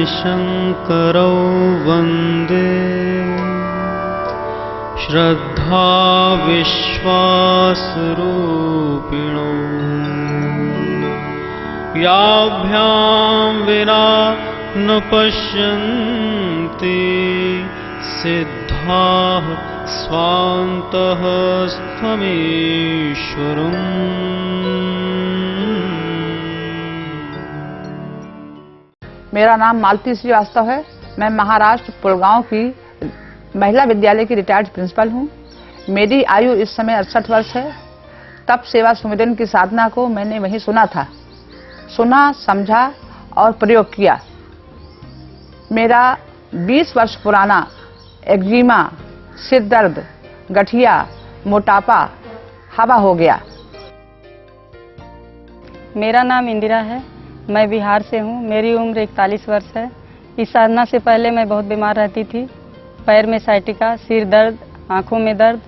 शङ्करौ वन्दे श्रद्धा विश्वासरूपिणौ याभ्यां विना न पश्यन्ति सिद्धाः स्वान्तः स्थमेश्वरम्। मेरा नाम मालती श्रीवास्तव है। मैं महाराष्ट्र पुलगांव की महिला विद्यालय की रिटायर्ड प्रिंसिपल हूँ। मेरी आयु इस समय 68 वर्ष है। तप सेवा सुमिरन की साधना को मैंने वहीं सुना था, सुना, समझा और प्रयोग किया। मेरा 20 वर्ष पुराना एक्जिमा, सिर दर्द, गठिया, मोटापा हवा हो गया। मेरा नाम इंदिरा है। मैं बिहार से हूँ। मेरी उम्र 41 वर्ष है। इस साधना से पहले मैं बहुत बीमार रहती थी। पैर में साइटिका, सिर दर्द, आँखों में दर्द,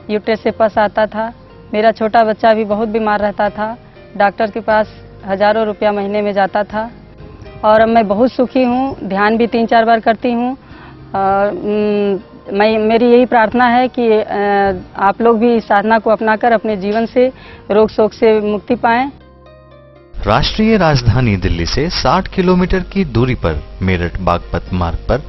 यूट्रस से पस आता था। मेरा छोटा बच्चा भी बहुत बीमार रहता था। डॉक्टर के पास हजारों रुपया महीने में जाता था और अब मैं बहुत सुखी हूँ। ध्यान भी 3-4 बार करती हूँ। मेरी यही प्रार्थना है कि आप लोग भी इस साधना को अपनाकर अपने जीवन से रोग शोक से मुक्ति पाएं। राष्ट्रीय राजधानी दिल्ली से 60 किलोमीटर की दूरी पर मेरठ बागपत मार्ग पर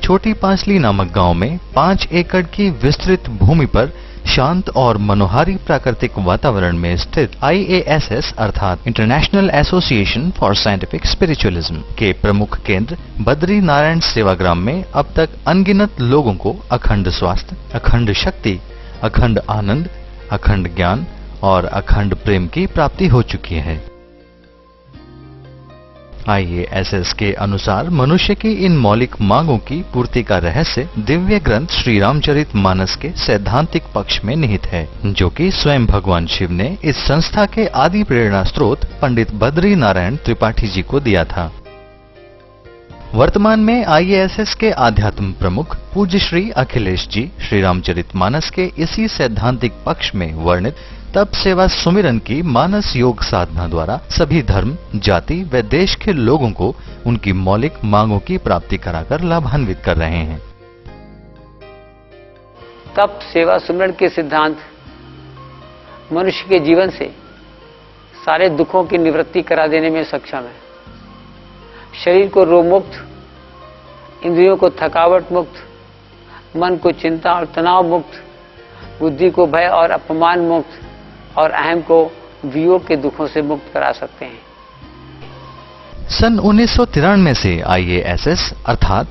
छोटी पांचली नामक गांव में 5 एकड़ की विस्तृत भूमि पर शांत और मनोहारी प्राकृतिक वातावरण में स्थित IASS अर्थात international association for scientific spiritualism के प्रमुख केंद्र बद्री नारायण सेवाग्राम में अब तक अनगिनत लोगों को अखंड स्वास्थ्य, अखंड शक्ति, अखंड आनंद, अखंड ज्ञान और अखंड प्रेम की प्राप्ति हो चुकी है। IASS के अनुसार मनुष्य की इन मौलिक मांगों की पूर्ति का रहस्य दिव्य ग्रंथ श्री रामचरित मानस के सैद्धांतिक पक्ष में निहित है, जो कि स्वयं भगवान शिव ने इस संस्था के आदि प्रेरणा स्रोत पंडित बद्री नारायण त्रिपाठी जी को दिया था। वर्तमान में IASS के आध्यात्म प्रमुख पूज्य श्री अखिलेश जी श्री रामचरित मानस के इसी सैद्धांतिक पक्ष में वर्णित तप सेवा सुमिरन की मानस योग साधना द्वारा सभी धर्म, जाति व देश के लोगों को उनकी मौलिक मांगों की प्राप्ति कराकर लाभान्वित कर रहे हैं। तप सेवा सुमिरन के सिद्धांत मनुष्य के जीवन से सारे दुखों की निवृत्ति करा देने में सक्षम है। शरीर को रोग मुक्त, इंद्रियों को थकावट मुक्त, मन को चिंता और तनाव मुक्त, बुद्धि को भय और अपमान मुक्त और अहम को वियोग के दुखों से मुक्त करा सकते हैं। सन 1993 से IASS अर्थात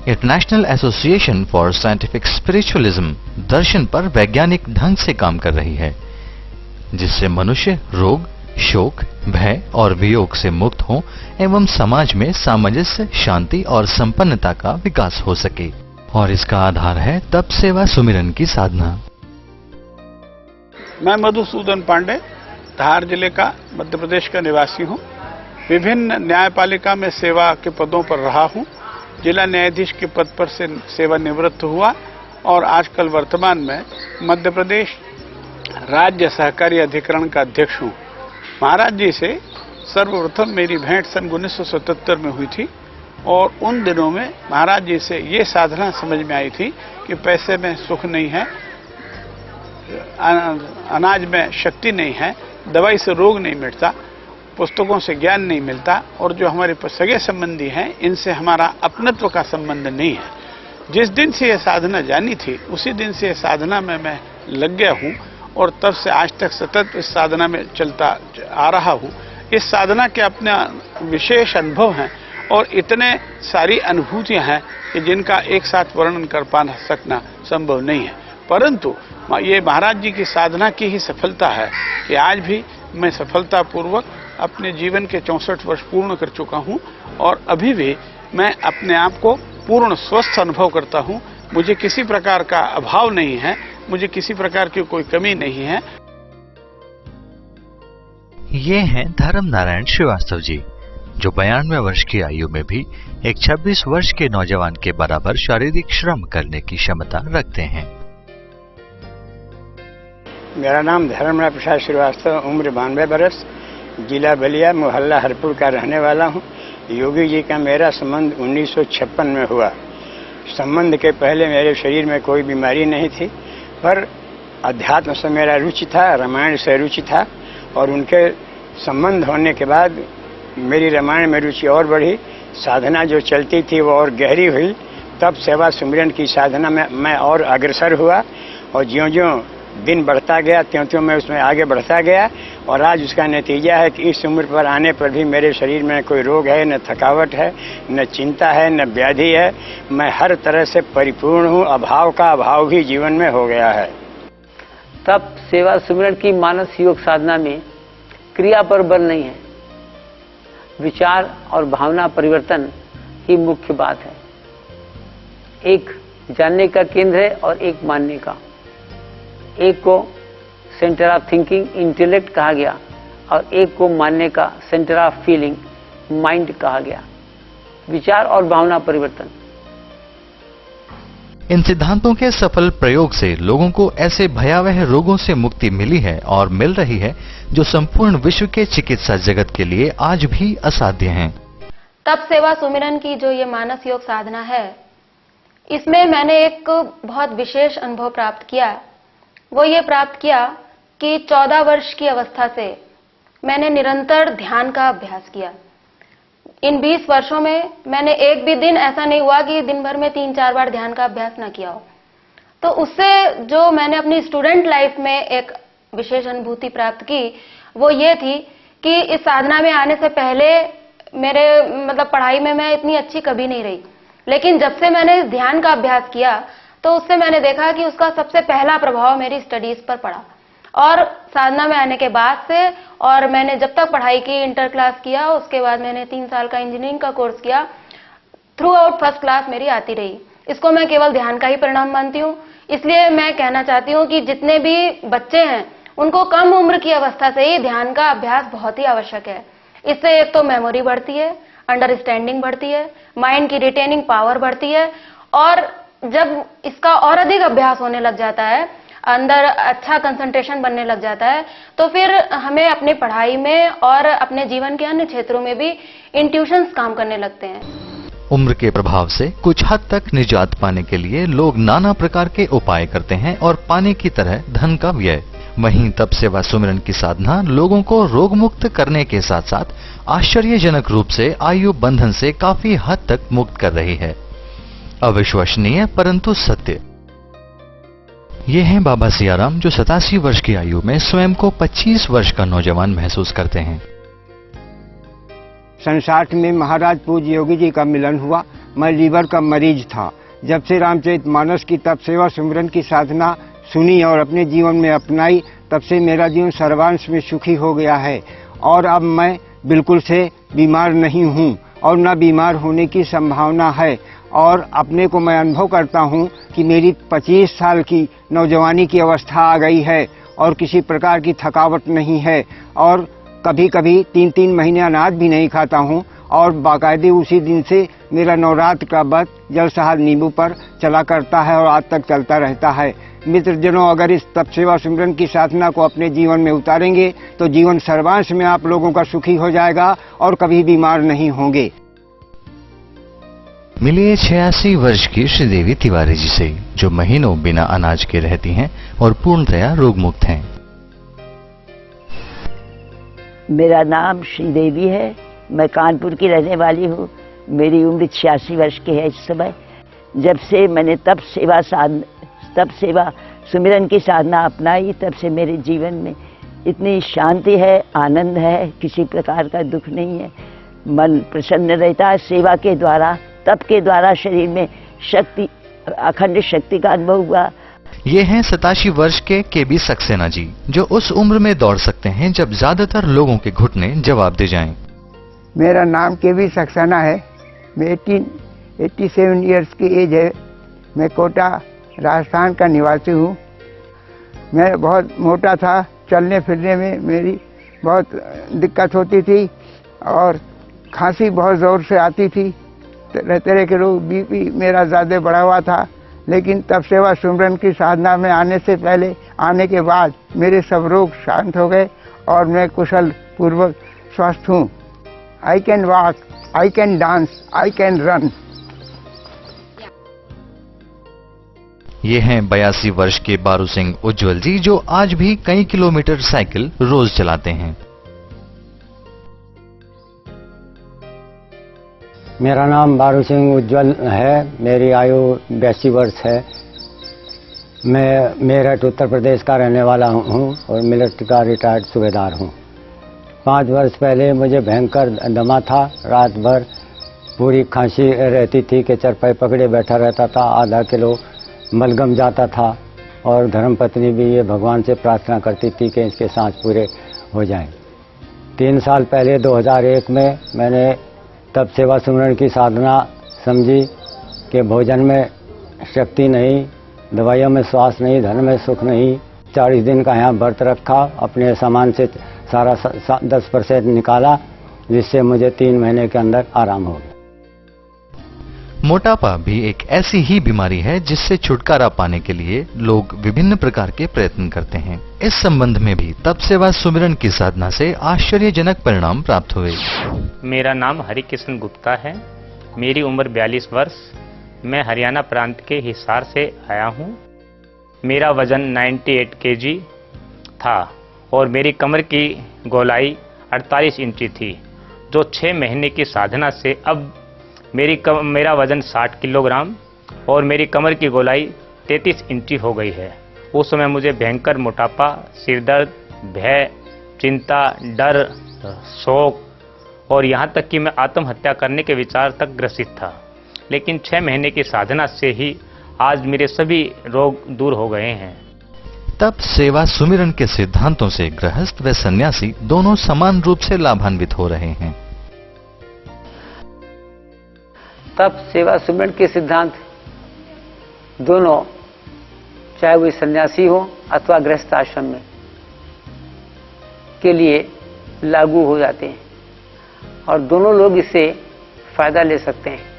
international association for scientific spiritualism दर्शन पर वैज्ञानिक ढंग से काम कर रही है, जिससे मनुष्य रोग, शोक, भय और वियोग से मुक्त हो एवं समाज में सामंजस्य, शांति और संपन्नता का विकास हो सके। और इसका आधार है तप सेवा सुमिरन की साधना। मैं मधुसूदन पांडे धार जिले का मध्य प्रदेश का निवासी हूँ। विभिन्न न्यायपालिका में सेवा के पदों पर रहा हूँ। जिला न्यायाधीश के पद पर से सेवानिवृत्त हुआ और आजकल वर्तमान में मध्य प्रदेश राज्य सहकारी अधिकरण का अध्यक्ष हूँ। महाराज जी से सर्वप्रथम मेरी भेंट सन 1977 में हुई थी और उन दिनों में महाराज जी से ये साधना समझ में आई थी कि पैसे में सुख नहीं है, अनाज में शक्ति नहीं है, दवाई से रोग नहीं मिटता, पुस्तकों से ज्ञान नहीं मिलता और जो हमारे सगे संबंधी हैं इनसे हमारा अपनत्व का संबंध नहीं है। जिस दिन से यह साधना जानी थी उसी दिन से यह साधना में मैं लग गया हूँ और तब से आज तक सतत इस साधना में चलता आ रहा हूँ। इस साधना के अपने विशेष अनुभव हैं और इतने सारी अनुभूतियाँ हैं कि जिनका एक साथ वर्णन कर पा सकना संभव नहीं है। परंतु ये महाराज जी की साधना की ही सफलता है कि आज भी मैं सफलतापूर्वक अपने जीवन के 64 वर्ष पूर्ण कर चुका हूँ और अभी भी मैं अपने आप को पूर्ण स्वस्थ अनुभव करता हूँ। मुझे किसी प्रकार का अभाव नहीं है, मुझे किसी प्रकार की कोई कमी नहीं है। ये हैं धर्म नारायण श्रीवास्तव जी, जो 92 वर्ष की आयु में भी एक 26 वर्ष के नौजवान के बराबर शारीरिक श्रम करने की क्षमता रखते हैं। मेरा नाम धर्मनाथ प्रसाद श्रीवास्तव, उम्र 92 बरस, जिला बलिया, मोहल्ला हरपुर का रहने वाला हूँ। योगी जी का मेरा संबंध 1956 में हुआ। संबंध के पहले मेरे शरीर में कोई बीमारी नहीं थी, पर अध्यात्म से मेरा रुचि था, रामायण से रुचि था, और उनके संबंध होने के बाद मेरी रामायण में रुचि और बढ़ी। साधना जो चलती थी वो और गहरी हुई। तब सेवा सुमिरन की साधना में मैं और अग्रसर हुआ, और ज्यों-ज्यों दिन बढ़ता गया त्यों-त्यों मैं उसमें आगे बढ़ता गया। और आज उसका नतीजा है कि इस उम्र पर आने पर भी मेरे शरीर में कोई रोग है, न थकावट है, न चिंता है, न व्याधि है। मैं हर तरह से परिपूर्ण हूँ। अभाव का अभाव भी जीवन में हो गया है। तब सेवा सुमिरन की मानस योग साधना में क्रिया पर बल नहीं है, विचार और भावना परिवर्तन ही मुख्य बात है। एक जानने का केंद्र है और एक मानने का। एक को सेंटर ऑफ थिंकिंग इंटेलेक्ट कहा गया और एक को मानने का सेंटर ऑफ फीलिंग माइंड कहा गया। विचार और भावना परिवर्तन। इन सिद्धांतों के सफल प्रयोग से लोगों को ऐसे भयावह रोगों से मुक्ति मिली है और मिल रही है जो संपूर्ण विश्व के चिकित्सा जगत के लिए आज भी असाध्य हैं। तप सेवा सुमिरन की जो ये मानस योग साधना है, इसमें मैंने एक बहुत विशेष अनुभव प्राप्त किया। वो ये प्राप्त किया कि 14 वर्ष की अवस्था से मैंने निरंतर ध्यान का अभ्यास किया। इन 20 वर्षों में मैंने एक भी दिन ऐसा नहीं हुआ कि दिन भर में 3-4 बार ध्यान का अभ्यास ना किया हो। तो उससे जो मैंने अपनी स्टूडेंट लाइफ में एक विशेष अनुभूति प्राप्त की, वो ये थी कि इस साधना में आने से पहले मेरे पढ़ाई में मैं इतनी अच्छी कभी नहीं रही, लेकिन जब से मैंने ध्यान का अभ्यास किया तो उससे मैंने देखा कि उसका सबसे पहला प्रभाव मेरी स्टडीज पर पड़ा। और साधना में आने के बाद से, और मैंने जब तक पढ़ाई की, इंटर क्लास किया, उसके बाद मैंने 3 साल का इंजीनियरिंग का कोर्स किया, थ्रू आउट फर्स्ट क्लास मेरी आती रही। इसको मैं केवल ध्यान का ही परिणाम मानती हूँ। इसलिए मैं कहना चाहती हूँ कि जितने भी बच्चे हैं उनको कम उम्र की अवस्था से ही ध्यान का अभ्यास बहुत ही आवश्यक है। इससे एक तो मेमोरी बढ़ती है, अंडरस्टैंडिंग बढ़ती है, माइंड की रिटेनिंग पावर बढ़ती है, और जब इसका और अधिक अभ्यास होने लग जाता है, अंदर अच्छा कंसंट्रेशन बनने लग जाता है, तो फिर हमें अपनी पढ़ाई में और अपने जीवन के अन्य क्षेत्रों में भी इंट्यूशंस काम करने लगते हैं। उम्र के प्रभाव से कुछ हद तक निजात पाने के लिए लोग नाना प्रकार के उपाय करते हैं और पाने की तरह धन का व्यय। वहीं तप सेवा सुमिरन की साधना लोगों को रोग मुक्त करने के साथ साथ आश्चर्यजनक रूप से आयु बंधन से काफी हद तक मुक्त कर रही है। अविश्वसनीय परंतु सत्य। ये हैं बाबा सियाराम, जो 87 वर्ष की आयु में स्वयं को 25 वर्ष का नौजवान महसूस करते हैं। 1960 में महाराज पूज्य योगी जी का मिलन हुआ। मैं लीवर का मरीज था। जब से रामचरितमानस की तप सेवा सुमिरन की साधना सुनी और अपने जीवन में अपनाई, तब से मेरा जीवन सर्वांश में सुखी हो गया है, और अब मैं बिल्कुल से बीमार नहीं हूँ और न बीमार होने की संभावना है। और अपने को मैं अनुभव करता हूँ कि मेरी 25 साल की नौजवानी की अवस्था आ गई है और किसी प्रकार की थकावट नहीं है, और कभी कभी 3-3 महीने अनाज भी नहीं खाता हूँ, और बाकायदे उसी दिन से मेरा नवरात्र का व्रत जलसहार नींबू पर चला करता है और आज तक चलता रहता है। मित्रजनों, अगर इस तप सेवा सिमरन की साधना को अपने जीवन में उतारेंगे तो जीवन सर्वांश में आप लोगों का सुखी हो जाएगा और कभी बीमार नहीं होंगे। मिलिए 86 वर्ष की श्रीदेवी तिवारी जी से, जो महीनों बिना अनाज के रहती हैं और पूर्णतया रोग मुक्त हैं। मेरा नाम श्रीदेवी है। मैं कानपुर की रहने वाली हूँ। मेरी उम्र 86 वर्ष की है इस समय। जब से मैंने तप सेवा सुमिरन की साधना अपनाई, तब से मेरे जीवन में इतनी शांति है, आनंद है, किसी प्रकार का दुख नहीं है। मन प्रसन्न रहता है। सेवा के द्वारा, तप के द्वारा शरीर में शक्ति, अखंड शक्ति का अनुभव हुआ। ये हैं 87 वर्ष के केबी सक्सेना जी, जो उस उम्र में दौड़ सकते हैं जब ज्यादातर लोगों के घुटने जवाब दे जाएं। मेरा नाम केबी सक्सेना है। मैं 87 इयर्स की एज है। मैं कोटा राजस्थान का निवासी हूँ। मैं बहुत मोटा था। चलने फिरने में मेरी बहुत दिक्कत होती थी और खांसी बहुत ज़ोर से आती थी। तरह तरह के रोग, बीपी मेरा ज़्यादा बढ़ा हुआ था। लेकिन तप सेवा सुमिरन की साधना में आने से पहले, आने के बाद मेरे सब रोग शांत हो गए और मैं कुशल पूर्वक स्वस्थ हूँ। I can walk I can dance, I can run. ये हैं 82 वर्ष के बारू सिंह उज्ज्वल जी, जो आज भी कई किलोमीटर साइकिल रोज चलाते हैं। मेरा नाम बारू सिंह उज्ज्वल है। मेरी आयु 82 वर्ष है। मैं मेरठ उत्तर प्रदेश का रहने वाला हूँ और मिलिट्री का रिटायर्ड सूबेदार हूँ। 5 वर्ष पहले मुझे भयंकर दमा था। रात भर पूरी खांसी रहती थी कि चरपाई पकड़े बैठा रहता था। आधा किलो मलगम जाता था और धर्मपत्नी भी ये भगवान से प्रार्थना करती थी कि इसके सांस पूरे हो जाएं। 3 साल पहले 2001 में मैंने तब सेवा सुमरण की साधना समझी कि भोजन में शक्ति नहीं, दवाइयों में स्वास्थ्य नहीं, धन में सुख नहीं। 40 दिन का यहाँ व्रत रखा, अपने सामान से सारा 10% निकाला, जिससे मुझे 3 महीने के अंदर आराम हो गया। मोटापा भी एक ऐसी ही बीमारी है जिससे छुटकारा पाने के लिए लोग विभिन्न प्रकार के प्रयत्न करते हैं। इस संबंध में भी तप सेवा सुमिरन की साधना से आश्चर्यजनक परिणाम प्राप्त हुए। मेरा नाम हरिकिशन गुप्ता है। मेरी उम्र 42 वर्ष। मैं हरियाणा प्रांत के हिसार से आया हूँ। मेरा वजन 98 kg था और मेरी कमर की गोलाई 48 इंची थी, जो 6 महीने की साधना से अब मेरा वजन 60 किलोग्राम और मेरी कमर की गोलाई 33 इंची हो गई है। उस समय मुझे भयंकर मोटापा, सिरदर्द, भय, चिंता, डर, शोक और यहाँ तक कि मैं आत्महत्या करने के विचार तक ग्रसित था। लेकिन 6 महीने की साधना से ही आज मेरे सभी रोग दूर हो गए हैं। तप सेवा सुमिरन के सिद्धांतों से गृहस्थ व सन्यासी दोनों समान रूप से लाभान्वित हो रहे हैं। तप सेवा सुमिरन के सिद्धांत दोनों, चाहे वे सन्यासी हो अथवा गृहस्थ आश्रम में, के लिए लागू हो जाते हैं और दोनों लोग इससे फायदा ले सकते हैं।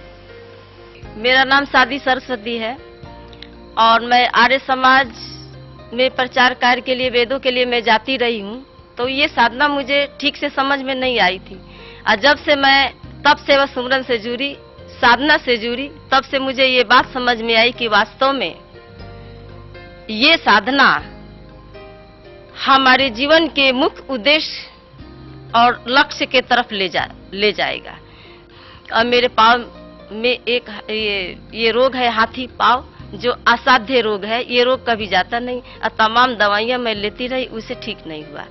मेरा नाम सादी सरस्वती है और मैं आर्य समाज में प्रचार कार्य के लिए, वेदों के लिए मैं जाती रही हूँ। तो ये साधना मुझे ठीक से समझ में नहीं आई थी और जब से मैं तप सेवा सुमिरन से जुड़ी, साधना से जुड़ी, तब से मुझे ये बात समझ में आई कि वास्तव में ये साधना हमारे जीवन के मुख्य उद्देश्य और लक्ष्य के तरफ ले जाएगा। और मेरे पाँव में एक ये रोग है, हाथी पाँव, जो असाध्य रोग है। ये रोग कभी जाता नहीं और तमाम दवाइयां मैं लेती रही, उसे ठीक नहीं हुआ।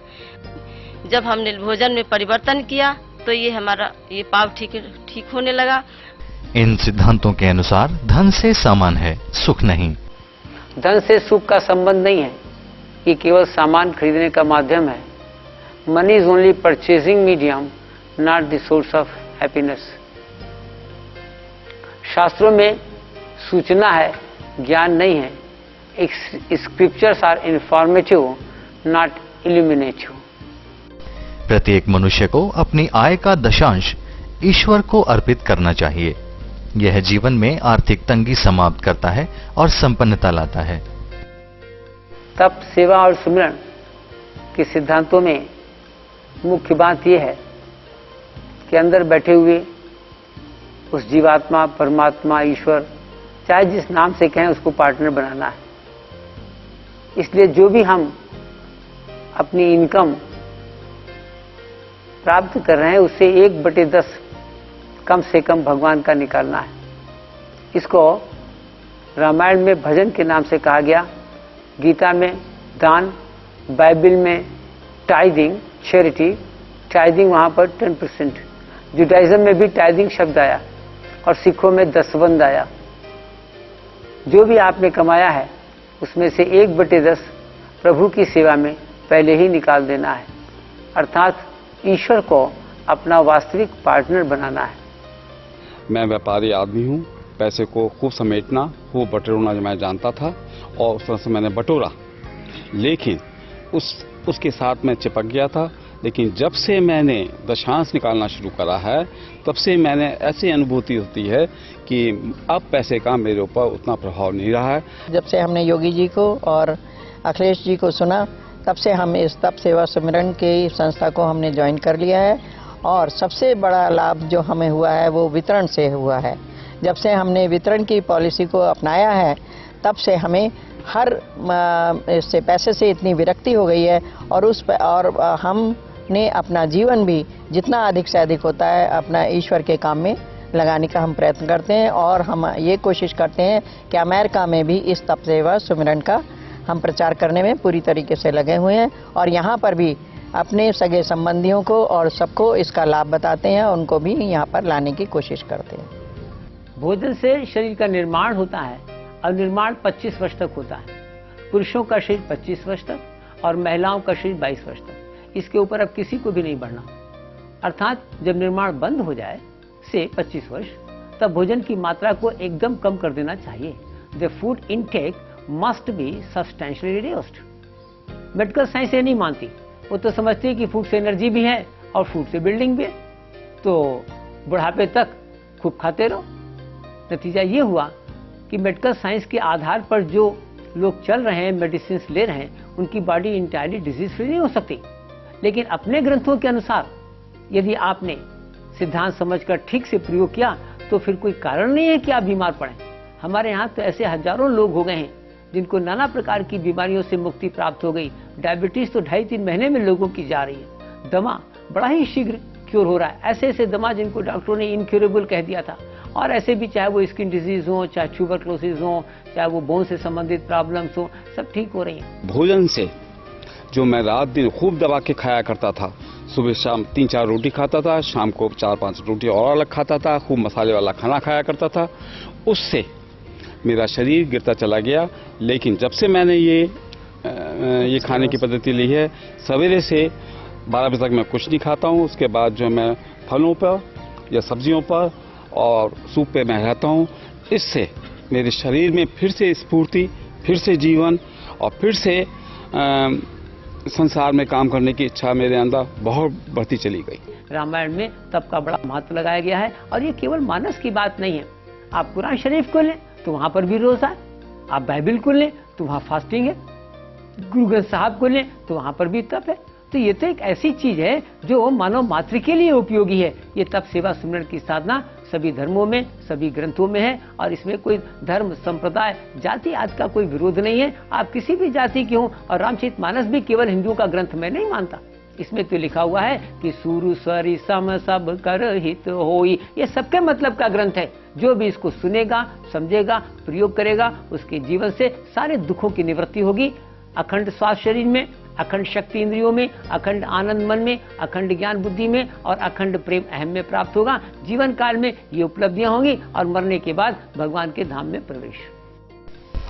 जब हमने भोजन में परिवर्तन किया तो ये हमारा ये पाँव ठीक होने लगा। इन सिद्धांतों के अनुसार धन से सामान है, सुख नहीं। धन से सुख का संबंध नहीं है, ये केवल सामान खरीदने का माध्यम है। Money is only purchasing medium, not the source of happiness. शास्त्रों में सूचना है, ज्ञान नहीं है। Scriptures are informative, not illuminative. प्रत्येक मनुष्य को अपनी आय का दशांश ईश्वर को अर्पित करना चाहिए। यह जीवन में आर्थिक तंगी समाप्त करता है और संपन्नता लाता है। तप सेवा और सुमिरन के सिद्धांतों में मुख्य बात यह है कि अंदर बैठे हुए उस जीवात्मा, परमात्मा, ईश्वर, चाहे जिस नाम से कहें, उसको पार्टनर बनाना है। इसलिए जो भी हम अपनी इनकम प्राप्त कर रहे हैं उससे 1/10 कम से कम भगवान का निकालना है। इसको रामायण में भजन के नाम से कहा गया, गीता में दान, बाइबल में टाइदिंग, चैरिटी। टाइदिंग वहां पर 10%। जुडाइज्म में भी टाइदिंग शब्द आया और सिखों में दसवंध आया। जो भी आपने कमाया है उसमें से 1/10 प्रभु की सेवा में पहले ही निकाल देना है, अर्थात ईश्वर को अपना वास्तविक पार्टनर बनाना है। मैं व्यापारी आदमी हूँ। पैसे को खूब समेटना, खूब बटोरना जो मैं जानता था और उस तरह से मैंने बटोरा, लेकिन उसके साथ मैं चिपक गया था। लेकिन जब से मैंने दशांश निकालना शुरू करा है, तब से मैंने ऐसी अनुभूति होती है कि अब पैसे का मेरे ऊपर उतना प्रभाव नहीं रहा है। जब से हमने योगी जी को और अखिलेश जी को सुना, तब से हम इस तप सेवा सुमिरन की संस्था को हमने ज्वाइन कर लिया है और सबसे बड़ा लाभ जो हमें हुआ है वो वितरण से हुआ है। जब से हमने वितरण की पॉलिसी को अपनाया है तब से हमें हर इससे पैसे से इतनी विरक्ति हो गई है और हमने अपना जीवन भी जितना अधिक से अधिक होता है अपना ईश्वर के काम में लगाने का हम प्रयत्न करते हैं और हम ये कोशिश करते हैं कि अमेरिका में भी इस तप सेवा सुमिरन का हम प्रचार करने में पूरी तरीके से लगे हुए हैं और यहाँ पर भी अपने सगे संबंधियों को और सबको इसका लाभ बताते हैं, उनको भी यहाँ पर लाने की कोशिश करते हैं। भोजन से शरीर का निर्माण होता है और निर्माण 25 वर्ष तक होता है। पुरुषों का शरीर 25 वर्ष तक और महिलाओं का शरीर 22 वर्ष तक। इसके ऊपर अब किसी को भी नहीं बढ़ना। अर्थात जब निर्माण बंद हो जाए से 25 वर्ष तब भोजन की मात्रा को एकदम कम कर देना चाहिए। The food intake must be substantially reduced. Medical science ये नहीं मानती, वो तो समझती है कि फूड से एनर्जी भी है और फूड से बिल्डिंग भी है, तो बुढ़ापे तक खूब खाते रहो। नतीजा ये हुआ कि मेडिकल साइंस के आधार पर जो लोग चल रहे हैं, मेडिसिन ले रहे हैं, उनकी बॉडी इंटायरली डिजीज फ्री नहीं हो सकती। लेकिन अपने ग्रंथों के अनुसार यदि आपने सिद्धांत समझकर ठीक से प्रयोग किया तो फिर कोई कारण नहीं है कि आप बीमार पड़ें। हमारे यहाँ तो ऐसे हजारों लोग हो गए हैं जिनको नाना प्रकार की बीमारियों से मुक्ति प्राप्त हो गई। डायबिटीज तो 2.5-3 महीने में लोगों की जा रही है। दमा बड़ा ही शीघ्र क्योर हो रहा है। ऐसे ऐसे दमा जिनको डॉक्टरों ने इनक्योरेबल कह दिया था, और ऐसे भी चाहे वो स्किन डिजीज हो, चाहे ट्यूबरक्लोसिस हो, चाहे वो बोन से संबंधित प्रॉब्लम्स हो, सब ठीक हो रही हैं। भोजन से जो मैं रात दिन खूब दबा के खाया करता था, सुबह शाम 3-4 रोटी खाता था, शाम को 4-5 रोटी और अलग खाता था, खूब मसाले वाला खाना खाया करता था, उससे मेरा शरीर गिरता चला गया। लेकिन जब से मैंने ये खाने की पद्धति ली है, सवेरे से 12 बजे तक मैं कुछ नहीं खाता हूँ। उसके बाद जो मैं फलों पर या सब्जियों पर और सूप पे मैं रहता हूँ। इससे मेरे शरीर में फिर से स्फूर्ति, फिर से जीवन और फिर से संसार में काम करने की इच्छा मेरे अंदर बहुत बढ़ती चली गई। रामायण में तप का बड़ा महत्व लगाया गया है और ये केवल मानस की बात नहीं है। आप कुरान शरीफ को लें तो वहाँ पर भी रोज़ा है, आप बाइबल को लें तो वहाँ फास्टिंग है, गुरु ग्रंथ साहब को लें तो वहाँ पर भी तप है। तो ये तो एक ऐसी चीज है जो मानव मात्र के लिए उपयोगी है। ये तप सेवा सुमिरन की साधना सभी धर्मों में, सभी ग्रंथों में है और इसमें कोई धर्म, संप्रदाय, जाति आदि का कोई विरोध नहीं है। आप किसी भी जाति के हों, और रामचरितमानस भी केवल हिंदुओं का ग्रंथ मैं नहीं मानता। इसमें तो लिखा हुआ है कि सूरु स्वरी सम सब कर हित होई। ये सबके मतलब का ग्रंथ है। जो भी इसको सुनेगा, समझेगा, प्रयोग करेगा, उसके जीवन से सारे दुखों की निवृत्ति होगी। अखंड स्वास्थ्य शरीर में, अखंड शक्ति इंद्रियों में, अखंड आनंद मन में, अखंड ज्ञान बुद्धि में और अखंड प्रेम अहम में प्राप्त होगा। जीवन काल में ये उपलब्धियां होंगी और मरने के बाद भगवान के धाम में प्रवेश।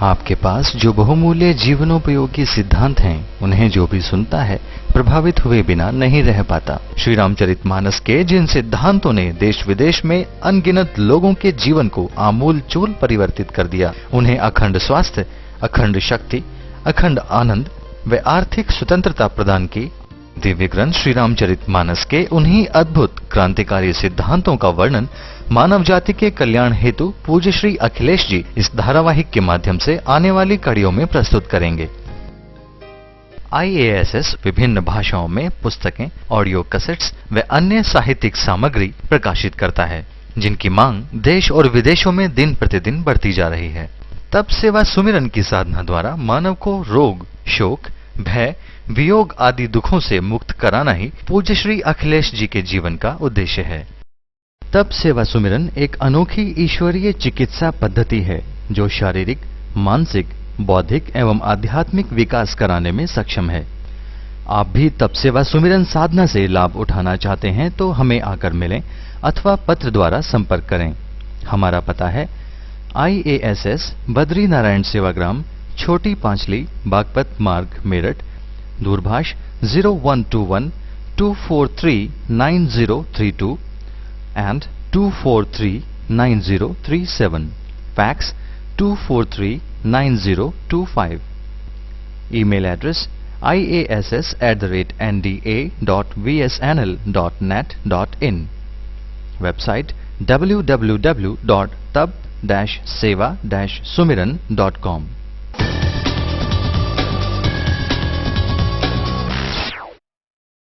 आपके पास जो बहुमूल्य जीवनोपयोगी सिद्धांत हैं, उन्हें जो भी सुनता है प्रभावित हुए बिना नहीं रह पाता। श्री रामचरितमानस के जिन सिद्धांतों ने देश विदेश में अनगिनत लोगों के जीवन को आमूल चूल परिवर्तित कर दिया, उन्हें अखंड स्वास्थ्य, अखंड शक्ति, अखंड आनंद व आर्थिक स्वतंत्रता प्रदान की। दिव्य ग्रंथ श्री रामचरितमानस के उन्हीं अद्भुत क्रांतिकारी सिद्धांतों का वर्णन मानव जाति के कल्याण हेतु पूज्य श्री अखिलेश जी इस धारावाहिक के माध्यम से आने वाली कड़ियों में प्रस्तुत करेंगे। IASS विभिन्न भाषाओं में पुस्तकें, ऑडियो कैसेट्स व अन्य साहित्यिक सामग्री प्रकाशित करता है, जिनकी मांग देश और विदेशों में दिन प्रतिदिन बढ़ती जा रही है। तप सेवा सुमिरन की साधना द्वारा मानव को रोग, शोक, भय, वियोग आदि दुखों से मुक्त कराना ही पूज्य श्री अखिलेश जी के जीवन का उद्देश्य है। तप सेवा सुमिरन एक अनोखी ईश्वरीय चिकित्सा पद्धति है जो शारीरिक, मानसिक, बौद्धिक एवं आध्यात्मिक विकास कराने में सक्षम है। आप भी तप सेवा सुमिरन साधना से लाभ उठाना चाहते हैं तो हमें आकर मिलें अथवा पत्र द्वारा संपर्क करें। हमारा पता है IASS बद्री नारायण सेवाग्राम, छोटी पांचली, बागपत मार्ग, मेरठ। दूरभाष 0121 243 9032 and 243 9037. Fax 243 9025. Email address iass@nda.vsnl.net.in. Website www.tab-seva-sumiran.com.